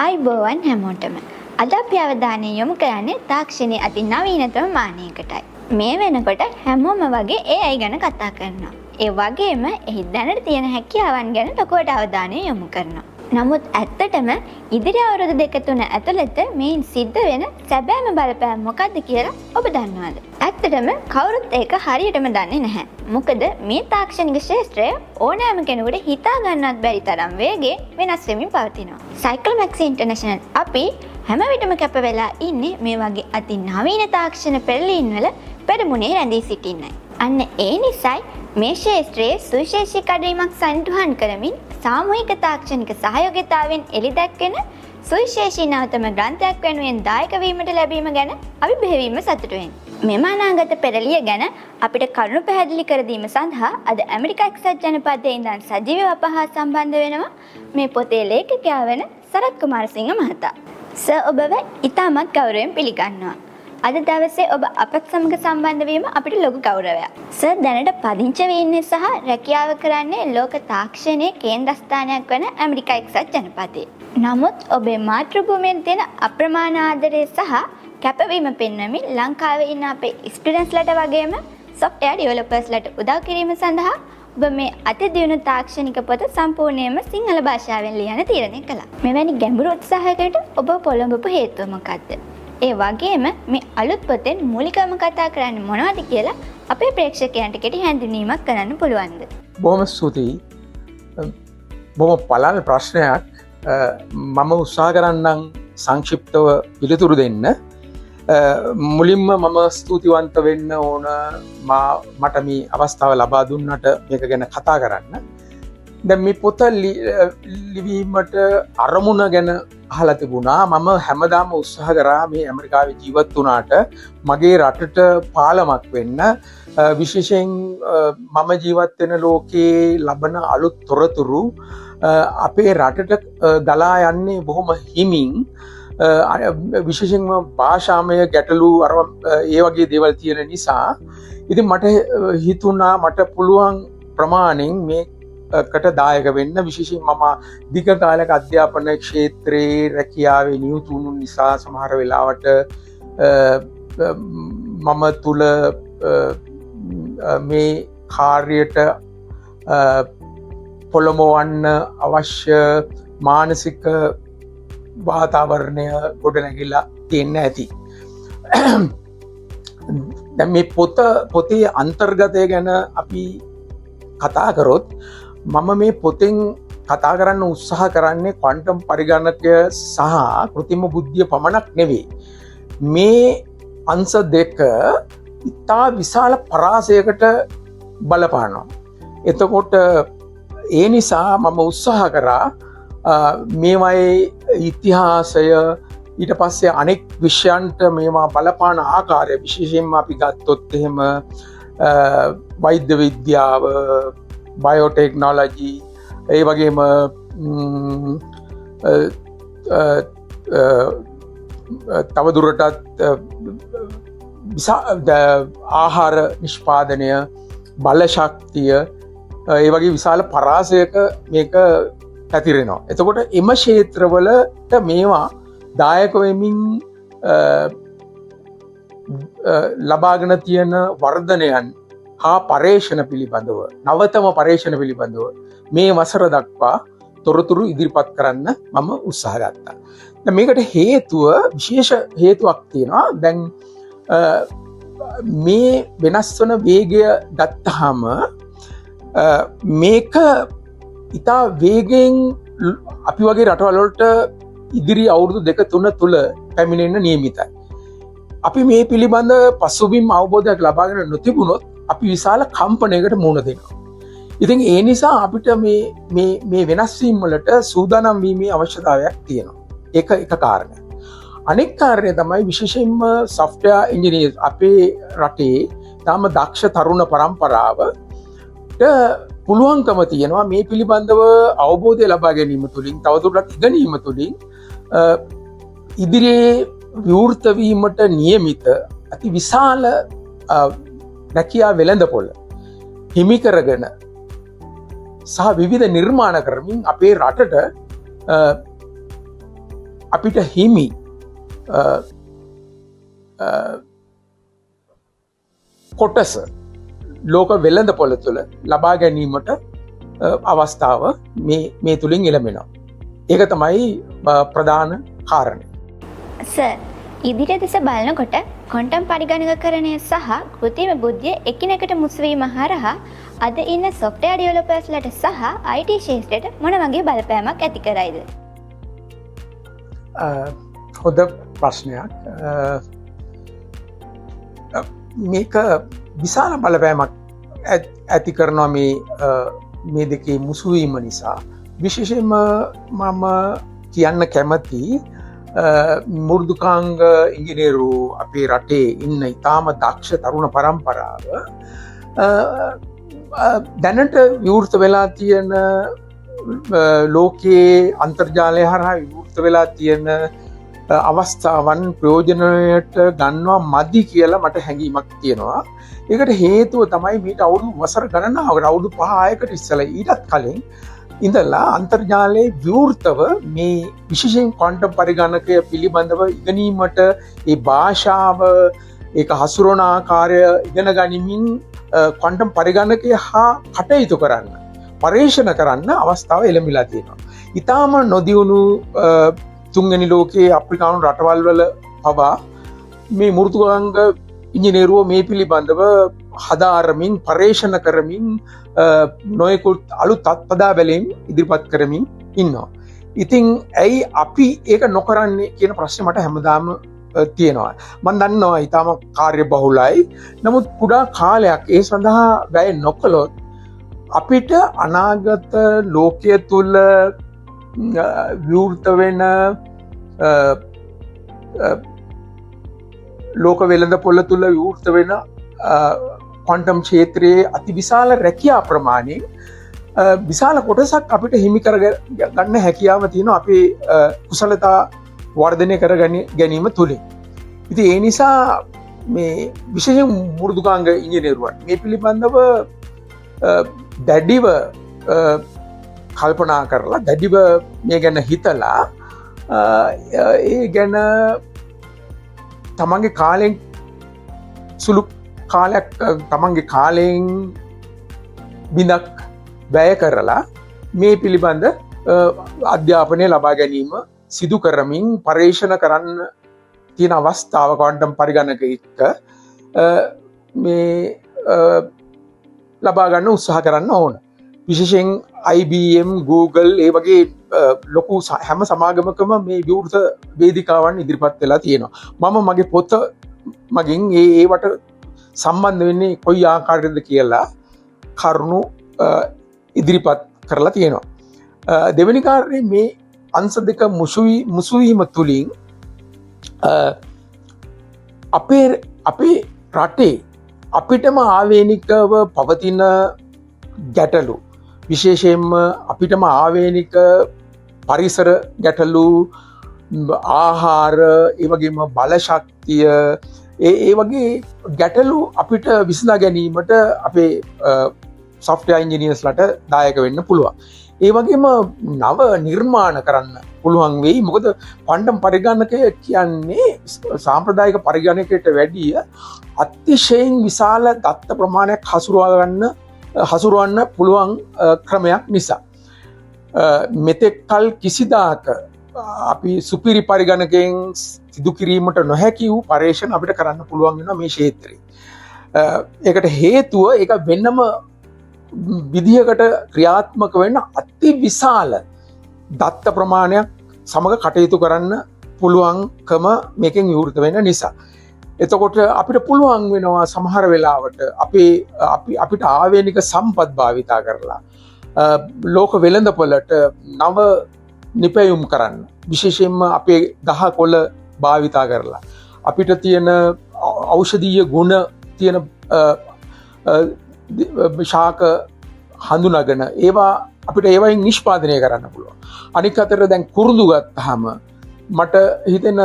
අයිබෝවන් හැමෝටම. අද අපි අවධානය යොමු කරන්නේ තාක්ෂණයේ අති නවීනතම මානයකටයි. මේ වෙනකොට හැමෝම වගේ AI ගැන කතා කරනවා. ඒ වගේම එහි දැනට තියෙන හැකියාවන් ගැන ලොකුවට අවධානය යොමු කරනවා. නමුත් ඇත්තටම ඉදිරි අවුරුදු 2-3 ඇතුළත මේන් සිද්ධ වෙන සැබෑම බලපෑම මොකක්ද කියලා ඔබ දන්නවද? ඇත්තටම කවුරුත් ඒක හරියටම දන්නේ නැහැ. මොකද මේ තාක්ෂණික ක්ෂේත්‍රය ඕනෑම කෙනෙකුට හිතා ගන්නවත් බැරි තරම් වේගයෙන් වෙනස් වෙමින් පවතිනවා. Cyclomax International අපි හැම විටම කැප වෙලා ඉන්නේ මේ වගේ අති නවීන තාක්ෂණ පෙරළීම් වල පෙරමුණේ රැඳී සිටින්නයි. අන්න ඒ නිසායි මේ ක්ෂේත්‍රයේ සුවිශේෂී කඩඉමක් සනිටුහන් කරමින් සාමූහික තාක්ෂණික සහයෝගිතාවෙන් එළිදැක්වෙන සුවිශේෂී නවතම ග්‍රන්ථයක් වෙනුවෙන් දායක වීමට ලැබීම ගැන අපි බෙහෙවින්ම සතුටු වෙනවා. මෙම අනාගත පෙරළිය ගැන අපිට කරුණු පැහැදිලි කර දීම සඳහා අද ඇමරිකා එක්සත් ජනපදයේ ඉඳන් සජීවීව අප හා සම්බන්ධ වෙනවා මේ පොතේ ලේඛකයා වන සරත් කුමාරසිංහ මහතා. සර් ඔබව ඉතාමත් ගෞරවයෙන් පිළිගන්නවා. අද දවසේ ඔබ අපත් සමග සම්බන්ධ වීම අපිට ලොකු ගෞරවයක්. සර් දැනට පදිංචි වෙන්නේ සහ රැකියාව කරන්නේ ලෝක තාක්ෂණයේ කේන්ද්‍රස්ථානයක් වන ඇමරිකා එක්සත් ජනපදයේ. නමුත් ඔබේ මාතෘභූමියෙන් තියෙන අප්‍රමාණ ආදරය සහ කැපවීම පෙන්වමින් ලංකාවේ ඉන්න අපේ ස්ටුඩන්ට්ස්ලට වගේම software developersලට උදව් කිරීම සඳහා ඔබ මේ අති දියුණු තාක්ෂණික පොත සම්පූර්ණයෙන්ම සිංහල භාෂාවෙන් ලියන්න තීරණය කළා. මෙවැනි ගැඹුරු උත්සාහයකට ඔබ පොළඹපු හේතුව මොකක්ද? ඒ වගේම මේ අලුත් පොතෙන් මූලිකවම කතා කරන්නේ මොනවද කියලා අපේ ප්‍රේක්ෂකයන්ට කෙටි හැඳින්වීමක් කරන්න පුළුවන්ද? බොහොම ස්තුතියි. බොහොම පළල් ප්‍රශ්නයක්. මම උත්සාහ කරන්නම් සංක්ෂිප්තව පිළිතුරු දෙන්න. මුලින්ම මම ස්තුතිවන්ත වෙන්න ඕන මට මේ අවස්ථාව ලබා දුන්නට මේක ගැන කතා කරන්න. දැන් මේ පොත ලිවීමට අරමුණ ගැන අහලා තිබුණා. මම හැමදාම උත්සාහ කරා මේ ඇමරිකාවේ ජීවත් වුණාට මගේ රටට පාලමක් වෙන්න. විශේෂයෙන් මම ජීවත් වෙන ලෝකයේ ලබන අලුත් තොරතුරු අපේ රටට ගලා යන්නේ බොහොම හිමින්. විශේෂයෙන්ම භාෂාමය ගැටලු ඒ වගේ දේවල් තියෙන නිසා ඉතින් මට හිතුණා මට පුළුවන් ප්‍රමාණයෙන් මේකට දායක වෙන්න. විශේෂයෙන් මම දිග කාලයක අධ්‍යාපන ක්ෂේත්‍රයේ රැකියාවේ නියුතු වුණු නිසා සමහර වෙලාවට මම තුල මේ කාර්යයට පොළඹවන්න අවශ්‍ය මානසික වාතාවරණය ගොඩනැගිලා තියෙන්න ඇති. දැන් මේ පොතේ අන්තර්ගතය ගැන අපි කතා කරොත් මම මේ පොතෙන් කතා කරන්න උත්සාහ කරන්නේ ක්වොන්ටම් පරිගණකය සහ කෘත්‍රිම බුද්ධිය පමණක් නෙවෙයි. මේ අංශ දෙක ඉතා විශාල පරාසයකට බලපානවා. එතකොට ඒ නිසා මම උත්සාහ කරා මේවායේ ඉතිහාසය ඊට පස්සේ අනෙක් විෂයන්ට මේවා බලපාන ආකාරය විශේෂයෙන්ම අපි ගත්තොත් එහෙම වෛද්‍ය විද්‍යාව, බයෝටෙක්නොලොජි, ඒ වගේම තවදුරටත් ආහාර නිෂ්පාදනය, බලශක්තිය, ඒ වගේ විශාල පරාසයක මේක පැතිරෙනවා. එතකොට එම ක්ෂේත්‍රවලට මේවා දායක වෙමින් ලබාගෙන තියෙන වර්ධනයන් හා පර්යේෂණ පිළිබඳව, නවතම පර්යේෂණ පිළිබඳව මේ වසර දක්වා තොරතුරු ඉදිරිපත් කරන්න මම උත්සාහ ගත්තා. දැන් මේකට විශේෂ හේතුවක් තියෙනවා. දැන් මේ වෙනස් වන වේගය ගත්තාම මේක ඉතා වේගයෙන් අපි වගේ රටවල් වලට ඉදිරි අවුරුදු 2-3 තුල පැමිණෙන්න නියමිතයි. අපි මේ පිළිබඳ පසුබිම් අවබෝධයක් ලබාගෙන නොතිබුණොත් අපි විශාල කම්පනයකට මුහුණ දෙනවා. ඉතින් ඒ නිසා අපිට මේ වෙනස් වීම් වලට සූදානම් වීමේ අවශ්‍යතාවයක් තියෙනවා. ඒක එක කාරණයක්. අනෙක් කාරණය තමයි විශේෂයෙන්ම software engineers අපේ රටේ තාම දක්ෂ තරුණ පරම්පරාවට පුළුවන්කම තියෙනවා මේ පිළිබඳව අවබෝධය ලබා ගැනීම තුළින්, තවදුරටත් ඉගෙනීම තුළින් ඉදිරියේ විවෘත වීමට නියමිත අති විශාල රැකියා වෙළඳපොළ හිමි කරගෙන සහ විවිධ නිර්මාණ කරමින් අපේ රටට අපිට හිමි කොටස ලෝක වෙළඳ පොළ තුළ ලබා ගැනීමට අවස්ථාව මේ තුළින් එළමෙනවා. ඒක තමයි ප්‍රධාන කාරණය. සර්, ඉදිරිය දෙස බලනකොට ක්වොන්ටම් පරිගණකකරණය සහ කෘත්‍රිම බුද්ධිය එකිනෙකට මුසුවීම හරහා අද ඉන්න සොෆ්ට්වෙයාර් ඩෙවලොපර්ස්ලට සහ IT ශාස්ත්‍රයට මොන වගේ බලපෑමක් ඇති කරයිද? හොඳ ප්‍රශ්නයක්. මේක විශාල බලපෑමක් ඇති කරනවා මේ දෙකේ මුසුවීම නිසා. විශේෂයෙන්ම මම කියන්න කැමති මුර්දුකාංග ඉංජිනේරු අපේ රටේ ඉන්න ඉතාම දක්ෂ තරුණ පරම්පරාව දැනට විවෘත වෙලා තියෙන ලෝකයේ අන්තර්ජාලය හරහා විවෘත වෙලා තියෙන අවස්ථාවන් ප්‍රයෝජනයට ගන්නවා මදි කියලා මට හැඟීමක් තියෙනවා. ඒකට හේතුව තමයි මීට අවුරුදු වසර ගණනාවකට අවුරුදු 5-6කට ඉස්සෙල්ලා ඊටත් කලින් ඉඳලා අන්තර්ජාලයේ විවෘතව මේ විශේෂයෙන් ක්වොන්ටම් පරිගණකය පිළිබඳව ඉගෙනීමට ඒ භාෂාව ඒක හසුරවන ආකාරය ඉගෙන ගනිමින් ක්වොන්ටම් පරිගණකය හා කටයුතු කරන්න පරීක්ෂණ කරන්න අවස්ථාව එළඹිලා තියෙනවා. ඊටාම නොදියුණු තුන්වෙනි ලෝකයේ අප්‍රිකානු රටවල් වල පවා මේ මෘදුකාංග ඉංජිනේරුවෝ මේ පිළිබඳව හදාරමින් පරීක්ෂණ කරමින් නොයෙකුත් අලුත් අත්පදාබැලීම් ඉදිරිපත් කරමින් ඉන්නවා. ඉතින් ඇයි අපි ඒක නොකරන්නේ කියන ප්‍රශ්නේ මට හැමදාම තියෙනවා. මම දන්නවා ඊටම කාර්යබහුලයි. නමුත් කුඩා කාලයක් ඒ සඳහා වැය නොකළොත් අපිට අනාගත ලෝකයේ තුල විවෘත වෙන ලෝක වෙළඳ පොළ තුල විවෘත වෙන ක්වොන්ටම් ක්ෂේත්‍රයේ අතිවිශාල රැකියා ප්‍රමාණය විශාල කොටසක් අපිට හිමි කර ගන්න හැකියාව තියෙනවා අපේ කුසලතා වර්ධනය කර ගැනීම තුලින්. ඉතින් ඒ නිසා මේ විශේෂයෙන් මෘදුකාංග ඉංජිනේරුවන් මේ පිළිබඳව දැඩිව කල්පනා කරලා දැඩිව මේ ගැන හිතලා ඒ ගැන තමන්ගේ කාලෙන් සුළු කාලයක් තමන්ගේ කාලයෙන් බිඳක් වැය කරලා මේ පිළිබඳ අධ්‍යාපනය ලබා ගැනීම සිදු කරමින් පරීක්ෂණ කරන්න තියෙන අවස්ථාව ක්වොන්ටම් පරිගණක එක්ක මේ ලබා ගන්න උත්සාහ කරන්න ඕන. විශේෂයෙන් IBM, Google ඒ වගේ ලොකු හැම සමාගමකම මේ විවෘත වේදිකාවන් ඉදිරිපත් වෙලා තියෙනවා. මම මගේ පොත මගින් ඒවට සම්බන්ධ වෙන්නේ කොයි ආකාරයකද කියලා කරුණු ඉදිරිපත් කරලා තියෙනවා. දෙවෙනි කාරණේ මේ අංශ දෙක මුසුවීම තුලින් අපේ රටේ අපිටම ආවේනිකව පවතින ගැටලු විශේෂයෙන්ම අපිටම ආවේනික පරිසර ගැටලු ආහාර ඒ වගේම බලශක්තිය ඒ වගේ ගැටලු අපිට විසඳා ගැනීමට අපේ software engineersලට දායක වෙන්න පුළුවන්. ඒ වගේම නව නිර්මාණ කරන්න පුළුවන් වෙයි. මොකද ක්වොන්ටම් පරිගණකය කියන්නේ සාම්ප්‍රදායික පරිගණකයට වැඩිය අතිශයින් විශාල දත්ත ප්‍රමාණයක් හසුරවන්න පුළුවන් ක්‍රමයක් නිසා. මෙතෙක් කල් කිසිදාක අපි සුපිරි පරිගණකයෙන් සිදු කිරීමට නොහැකි වූ පරීක්ෂණ අපිට කරන්න පුළුවන් වෙනවා මේ ක්ෂේත්‍රයේ. ඒකට හේතුව ඒක වෙනම විදිහකට ක්‍රියාත්මක වෙන්න අති විශාල දත්ත ප්‍රමාණයක් සමග කටයුතු කරන්න පුළුවන්කම මේකෙන් විවෘත වෙන නිසා. එතකොට අපිට පුළුවන් වෙනවා සමහර වෙලාවට අපිට ආවේනික සම්පත් භාවිතා කරලා ලෝක වෙළඳපොළට නව නිපැයුම් කරන්න. විශේෂයෙන්ම අපේ ගහ කොළ භාවිතා කරලා අපිට තියෙන ඖෂධීය ගුණ තියෙන ශාක හඳුනාගෙන අපිට ඒවයින් නිෂ්පාදනය කරන්න පුළුවන්. අනික් අතට දැන් කුරුඳු ගත්තාම මට හිතෙන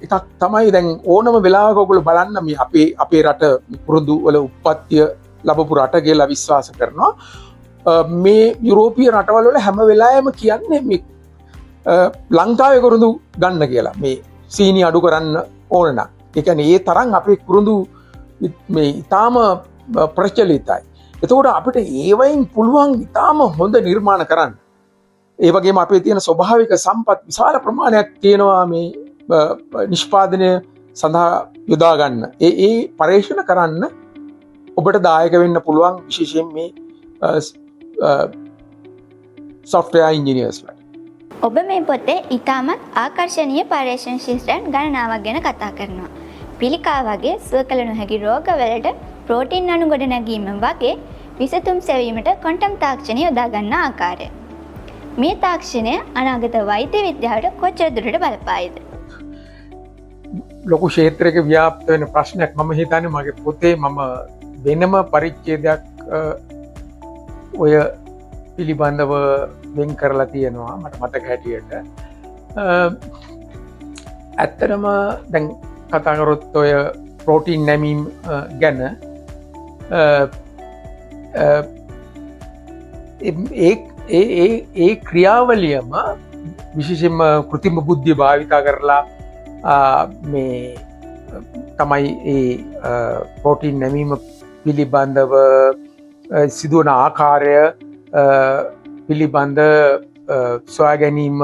එකක් තමයි දැන් ඕනම වෙලාවක ඔයගොල්ලෝ බලන්න මේ අපේ රට කුරුඳු වල උප්පත්තිය ලැබපු රට කියලා විශ්වාස කරනවා. මේ යුරෝපීය රටවල් වල හැම වෙලාවෙම කියන්නේ මේ ලංකාවේ කුරුඳු ගන්න කියලා මේ සීනි අඩු කරන්න ඕන නම්. ඒ කියන්නේ ඒ තරම් අපේ කුරුඳු මේ ඊටාම ප්‍රචලිතයි. එතකොට අපිට ඒවයින් පුළුවන් ඊටාම හොඳ නිර්මාණ කරන්න. ඒ වගේම අපේ තියෙන ස්වභාවික සම්පත් විශාල ප්‍රමාණයක් තියෙනවා මේ නිෂ්පාදනය සඳහා යොදා ගන්න. ඒ පරීක්ෂණ කරන්න ඔබට දායක වෙන්න පුළුවන් විශේෂයෙන් මේ software engineers ලා. ඔබ මේ පොතේ ඉතාමත් ආකර්ශනීය පර්යේෂණ ශිෂ්ටයන් ගණනාවක් ගැන කතා කරනවා. පිළිකා වගේ සුව කළ නොහැකි රෝගවලට ප්‍රෝටීන් අණු ගොඩ නැගීම වගේ විසඳුම් සෙවීමට ක්වොන්ටම් තාක්ෂණය යොදා ගන්න ආකාරය. මේ තාක්ෂණය අනාගත වෛද්‍ය විද්‍යාවට කොච්චර දුරට බලපායිද? ලොකු ක්ෂේත්‍රයක ව්‍යාප්ත වෙන ප්‍රශ්නයක්. මම හිතන්නේ මගේ පොතේ මම වෙනම පරිච්ඡේදයක් ඔය පිළිබඳව වෙන් කරලා තියෙනවා මට මතක හැටියට. ඇත්තටම දැන් කතා කරොත් ඔය ප්‍රෝටීන් නැමීම් ගැන ඒ ක්‍රියාවලියම විශේෂයෙන්ම කෘත්‍රිම බුද්ධිය භාවිතා කරලා මේ තමයි ඒ ප්‍රෝටීන් නැමීම පිළිබඳව සිදුවන ආකාරය පිළිබඳ සොයා ගැනීම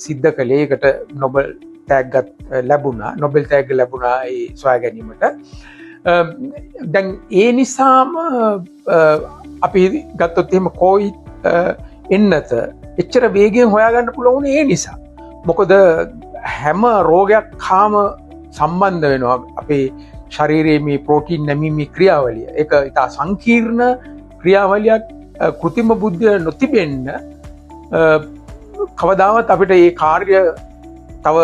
සිද්ධ කළේකට නොබල් තෑග්ගත් ලැබුණා. නොබෙල් තෑග්ග ලැබුණා ඒ සොයා ගැනීමට. දැන් ඒ නිසාම අපි ගත්තොත් එහෙම කොයිත් එන්නත එච්චර වේගයෙන් හොයාගන්න පුළුවන් ඒ නිසා. මොකද හැම රෝගයක් හාම සම්බන්ධ වෙනවා අපේ ශරීරයේ මේ ප්‍රෝටීන් නැමීමේ ක්‍රියාවලිය. ඒක ඉතා සංකීර්ණ ක්‍රියාවලියක්. කෘත්‍රිම බුද්ධිය නොතිබෙන්න කවදාවත් අපිට ඒ කාර්ය තව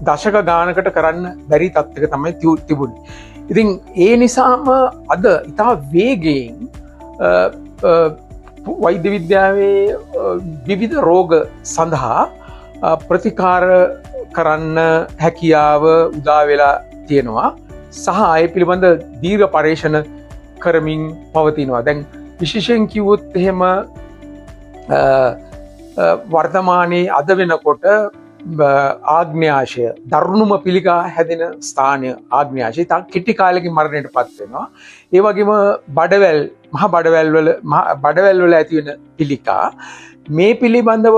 දශක ගානකට කරන්න බැරි තත්ත්වයක තමයි තිබුණේ. ඉතින් ඒ නිසාම අද ඉතා වේගයෙන් වෛද්‍ය විද්‍යාවේ විවිධ රෝග සඳහා ප්‍රතිකාර කරන්න හැකියාව උදා වෙලා තියෙනවා. සහ ඒ පිළිබඳ දීර්ඝ පරීක්ෂණ කරමින් පවතිනවා. දැන් විශේෂයෙන් කිව්වොත් එහෙම වර්තමානයේ අද වෙනකොට ආග්න්‍යාශය දරුණුම පිළිකා හැදෙන ස්ථානය ආග්න්‍යාශය තා කෙටි කාලෙකින් මරණයට පත් වෙනවා. ඒ වගේම බඩවැල් වල ඇති වෙන පිළිකා මේ පිළිබඳව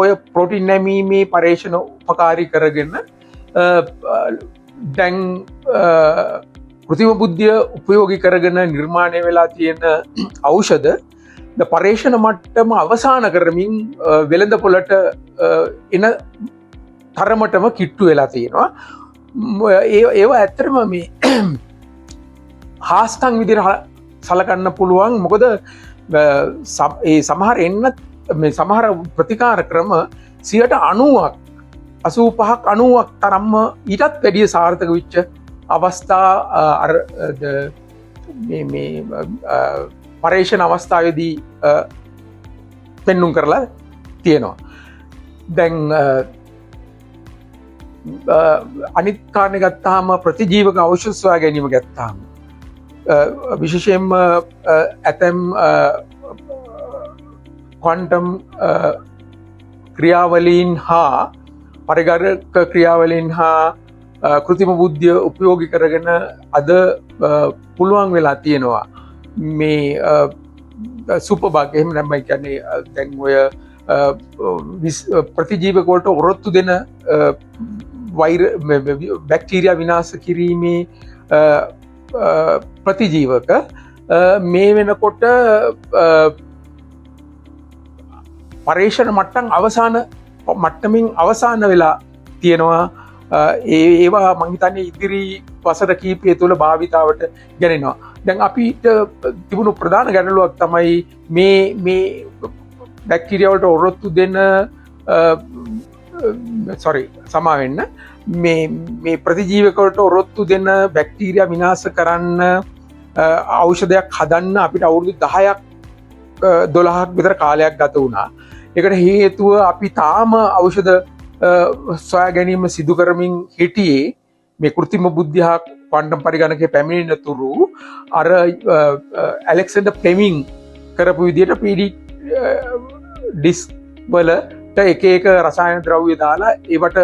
ඔය ප්‍රෝටීන් නැමීමේ පරීක්ෂණ උපකාරී කරගෙන දැන් කෘත්‍රිම බුද්ධිය උපයෝගී කරගෙන නිර්මාණය වෙලා තියෙන ඖෂධ පරීක්ෂණ මට්ටම අවසාන කරමින් වෙළඳ පොළට එන තරමටම කිට්ටු වෙලා තියෙනවා. ඒවා ඇත්තටම මේ හාස්කම් විදිහට සලකන්න පුළුවන්. මොකද ඒ සමහර සමහර ප්‍රතිකාර ක්‍රම 90%ක් 85ක් 90ක් තරම්ම ඊටත් වැඩිය සාර්ථක වෙච්ච අවස්ථා අර මේ පරීක්ෂණ අවස්ථාවේදී පෙන්눔 කරලා තියෙනවා. දැන් අනිත් කාරණේ ගත්තාම ප්‍රතිජීවක ඖෂධ සොයා ගැනීම ගත්තාම විශේෂයෙන්ම ඇතැම් ක්වොන්ටම් ක්‍රියාවලීන් හා පරිගණක ක්‍රියාවලීන් හා කෘත්‍රිම බුද්ධිය උපයෝගී කරගෙන අද පුළුවන් වෙලා තියෙනවා මේ සුපර්බග් එහෙම නැත්නම් කියන්නේ දැන් ඔය ප්‍රතිජීවක වලට ඔරොත්තු දෙන බැක්ටීරියා විනාශ කිරීමේ ප්‍රතිජීවක මේ වෙනකොට පරීක්ෂණ මට්ටමින් අවසාන වෙලා තියෙනවා. ඒවා මං හිතන්නේ ඉදිරි වසර කීපය තුළ භාවිතාවට ගැනෙනවා. දැන් අපිට තිබුණු ප්‍රධාන ගැටලුවක් තමයි මේ බැක්ටීරියා වලට ඔරොත්තු දෙන සමාවෙන්න මේ ප්‍රතිජීවක වලට ඔරොත්තු දෙන බැක්ටීරියා විනාශ කරන්න ඖෂධයක් හදන්න අපිට අවුරුදු 10ක් 12ක් විතර කාලයක් ගත වුණා. ඒකට හේතුව අපි තාම ඖෂධ සොයා ගැනීම සිදු කරමින් හිටියේ මේ කෘත්‍රිම බුද්ධිය හා ක්වොන්ටම් පරිගණකයේ පැමිණෙන තුරු අර ඇලෙක්සැන්ඩර් ෆ්ලෙමිං කරපු විදිහට PD ඩිස්ක් වල එක එක රසායන ද්‍රව්‍ය දාලා ඒවට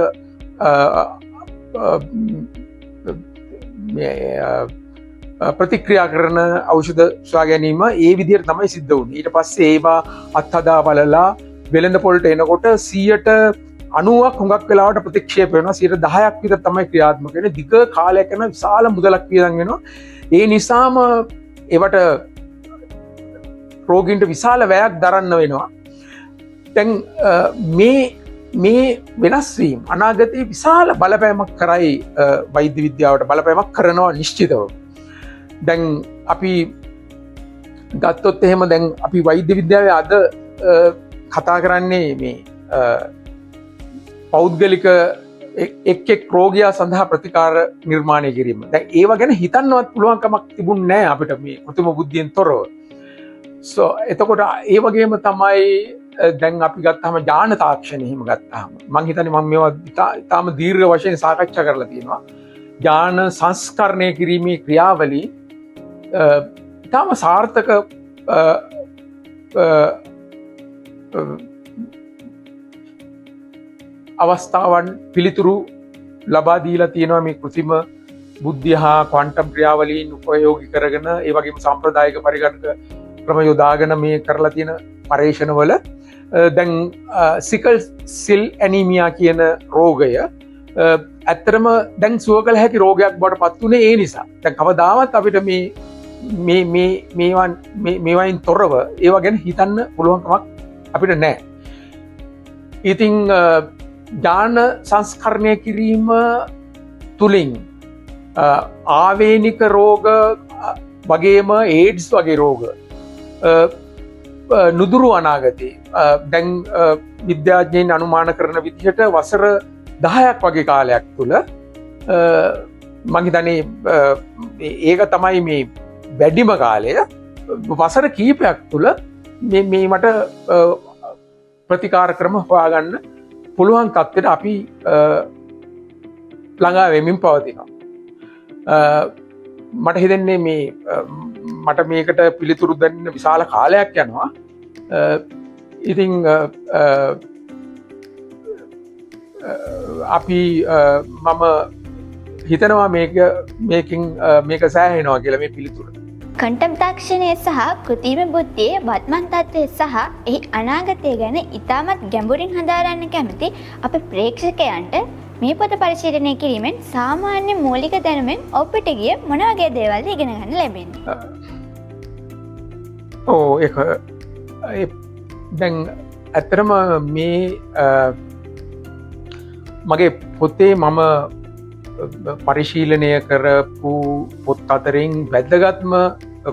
ප්‍රතික්‍රියා කරන ඖෂධ සොයා ගැනීම ඒ විදිහට තමයි සිද්ධ වුණේ. ඊට පස්සේ ඒවා අත්හදා බලලා වෙළඳ පොළට එනකොට 90ක් හුඟක් වෙලාවට ප්‍රතික්ෂේප වෙනවා. 10ක් විතර තමයි ක්‍රියාත්මක වෙන්නේ. දිග කාලයක් යන විශාල මුදලක් වියදම් වෙනවා. ඒ නිසාම ඒවට රෝගීන්ට විශාල වැයක් දරන්න වෙනවා. දැන් මේ වෙනස් වීම අනාගතයේ විශාල බලපෑමක් කරයි වෛද්‍ය විද්‍යාවට බලපෑමක් කරනවා නිශ්චිතව. දැන් අපි ගත්තොත් එහෙම දැන් අපි වෛද්‍ය විද්‍යාවේ අද කතා කරන්නේ මේ පෞද්ගලික එක් රෝගයා සඳහා ප්‍රතිකාර නිර්මාණය කිරීම. දැන් ඒව ගැන හිතන්නවත් පුළුවන්කමක් තිබුණේ නැහැ අපිට මේ කෘත්‍රිම බුද්ධියෙන් තොරව. එතකොට ඒ වගේම තමයි දැන් අපි ගත්තාම ඥාන තාක්ෂණය එහෙම ගත්තාම මම හිතන්නේ මම මේවා ඉතාම දීර්ඝ වශයෙන් සාකච්ඡා කරලා තියෙනවා. ඥාන සංස්කරණය කිරීමේ ක්‍රියාවලිය ඉතාම සාර්ථක අවස්ථාවන් පිළිතුරු ලබා දීලා තියෙනවා මේ කෘත්‍රිම බුද්ධිය හා ක්වොන්ටම් ක්‍රියාවලීන් උපයෝගී කරගෙන ඒ වගේම සාම්ප්‍රදායික පරිගණක ක්‍රම යොදාගෙන මේ කරලා තියෙන පරීක්ෂණවල දැන් සිකල් සෙල් ඇනීමියා කියන රෝගය ඇත්තටම දැන් සුව කළ හැකි රෝගයක් බවට පත් වුණේ ඒ නිසා. දැන් කවදාවත් අපිට මේවායින් තොරව ඒවා ගැන හිතන්න පුළුවන්කමක් අපිට නැහැ. ඉතින් ඥාන සංස්කරණය කිරීම තුලින් ආවේනික රෝග වගේම ඒඩ්ස් වගේ රෝග නුදුරු අනාගතේ දැන් විද්‍යාඥයන් අනුමාන කරන විදිහට වසර 10ක් වගේ කාලයක් තුළ මම හිතන්නේ ඒක තමයි මේ වැඩිම කාලය. වසර කීපයක් තුළ මේ මට ප්‍රතිකාර ක්‍රම හොයාගන්න පුළුවන් තත්ත්වයට අපි ළඟා වෙමින් පවතිනවා. මට හිතෙන්නේ මට මේකට පිළිතුරු දෙන්න විශාල කාලයක් යනවා. ඉතින් අපි මම හිතනවා මේක සෑහෙනවා කියලා මේ පිළිතුර. ක්වොන්ටම් තාක්ෂණය සහ කෘත්‍රිම බුද්ධියේ වත්මන් තත්ත්වය සහ එහි අනාගතය ගැන ඉතාමත් ගැඹුරින් හදාරන්න කැමති අපේ ප්‍රේක්ෂකයන්ට මේ පොත පරිශීලනය කිරීමෙන් සාමාන්‍ය මූලික දැනුමෙන් ඔබට ගිය මොන වගේ දේවල්ද ඉගෙන ගන්න ලැබෙන්නේ? ඒක දැන් ඇත්තටම මේ මගේ පොතේ මම පරිශීලනය කරපු පොත් අතරින් වැදගත්ම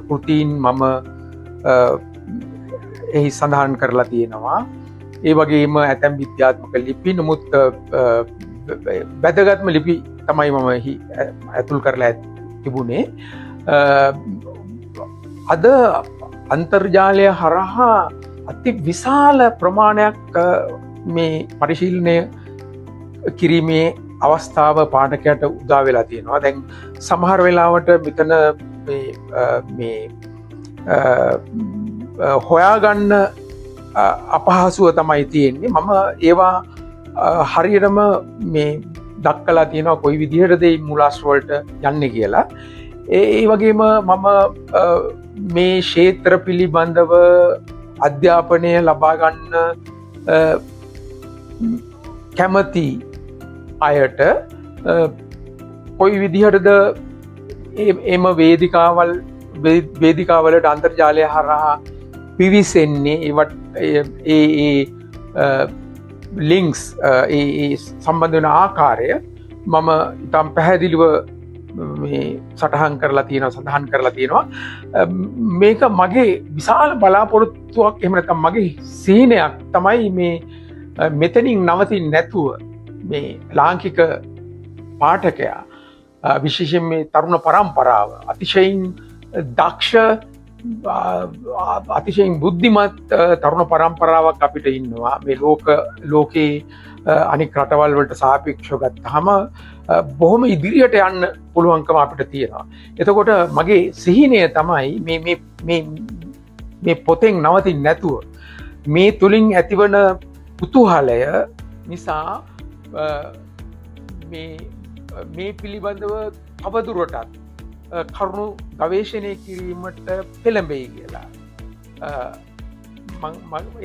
කෘතීන් මම එහි සඳහන් කරලා තියෙනවා. ඒ වගේම ඇතැම් විද්‍යාත්මක ලිපි නමුත් වැදගත්ම ලිපි තමයි මම ඇතුල් කරලා තිබුණේ. අද අන්තර්ජාලය හරහා අති විශාල ප්‍රමාණයක් මේ පරිශීලනය කිරීමේ අවස්ථාව පාඨකයට උදා වෙලා තියෙනවා. දැන් සමහර වෙලාවට මෙතන හොයාගන්න අපහසුව තමයි තියෙන්නේ. මම ඒවා හරියටම මේ දක්කලා තියෙනවා කොයි විදිහටද මේ මුලාශ්‍ර වලට යන්නේ කියලා. ඒ වගේම මම මේ ක්ෂේත්‍ර පිළිබඳව අධ්‍යාපනය ලබා ගන්න කැමති අයට කොයි විදිහටද එම වේදිකාවලට අන්තර්ජාලය හරහා පිවිසෙන්නේ ඒ ලින්ක්ස් සම්බන්ධ වෙන ආකාරය මම ඉතාම පැහැදිලිව මේ සඳහන් කරලා තියෙනවා. මේක මගේ විශාල බලාපොරොත්තුවක් එහෙම නැත්නම් මගේ සීනයක් තමයි මේ මෙතනින් නවතින්නේ නැතුව මේ ලාංකික පාඨකයා විශේෂයෙන් මේ තරුණ පරම්පරාව අතිශයින් දක්ෂ අතිශයින් බුද්ධිමත් තරුණ පරම්පරාවක් අපිට ඉන්නවා. මේ ලෝකේ අනික් රටවල් වලට සාපේක්ෂව ගත්තාම බොහොම ඉදිරියට යන්න පුළුවන්කම අපිට තියෙනවා. එතකොට මගේ සිහිනය තමයි මේ පොතෙන් නවතින්නේ නැතුව මේ තුලින් ඇතිවන කුතුහලය නිසා මේ පිළිබඳව තවදුරටත් කරුණු ගවේශණය කිරීමට පෙළඹෙයි කියලා.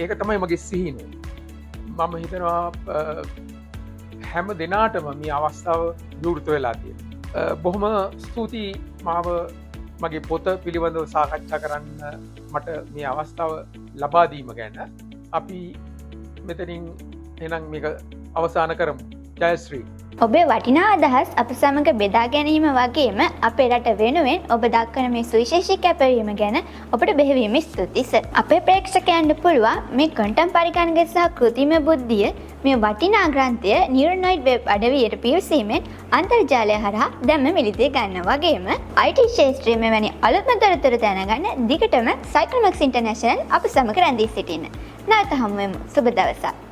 ඒක තමයි මගේ සිහින. මම හිතනවා හැම දෙනාටම මේ අවස්ථාව විවෘත වෙලා තියෙන. බොහොම ස්තුතියි මාව මගේ පොත පිළිබඳව සාකච්ඡා කරන්න මට මේ අවස්ථාව ලබාදීම ගැන. අපි මෙතනින් එනම් මේක අවසාන කරමු. ජයශ්‍රී. ඔබේ වටිනා අදහස් අප සමඟ බෙදා ගැනීම වගේම අපේ රට වෙනුවෙන් ඔබ දක්වන මේ සුවිශේෂී කැපවීම ගැන ඔබට බෙහෙවින්ම ස්තුතියි සර්. අපේ ප්‍රේක්ෂකයන්ට පුළුවන් මේ කොන්ටම් පරිගණක සහ කෘත්‍රිම බුද්ධිය මේ වටිනා ග්‍රන්ථය නියුරොනොයිඩ් වෙබ් අඩවියට පිවිසීමෙන් අන්තර්ජාලය හරහා දැම්ම මිලිතේ ගන්න වගේම IT ශාස්ත්‍රයේ මෙවැනි අලුත්ම තොරතුරු දැනගන්න දිගටම සයිකල්මැක්ස් ඉන්ටර්නැෂනල් අප සමග රැඳී සිටින්න. නැවත හමු වෙමු. සුබ දවසක්.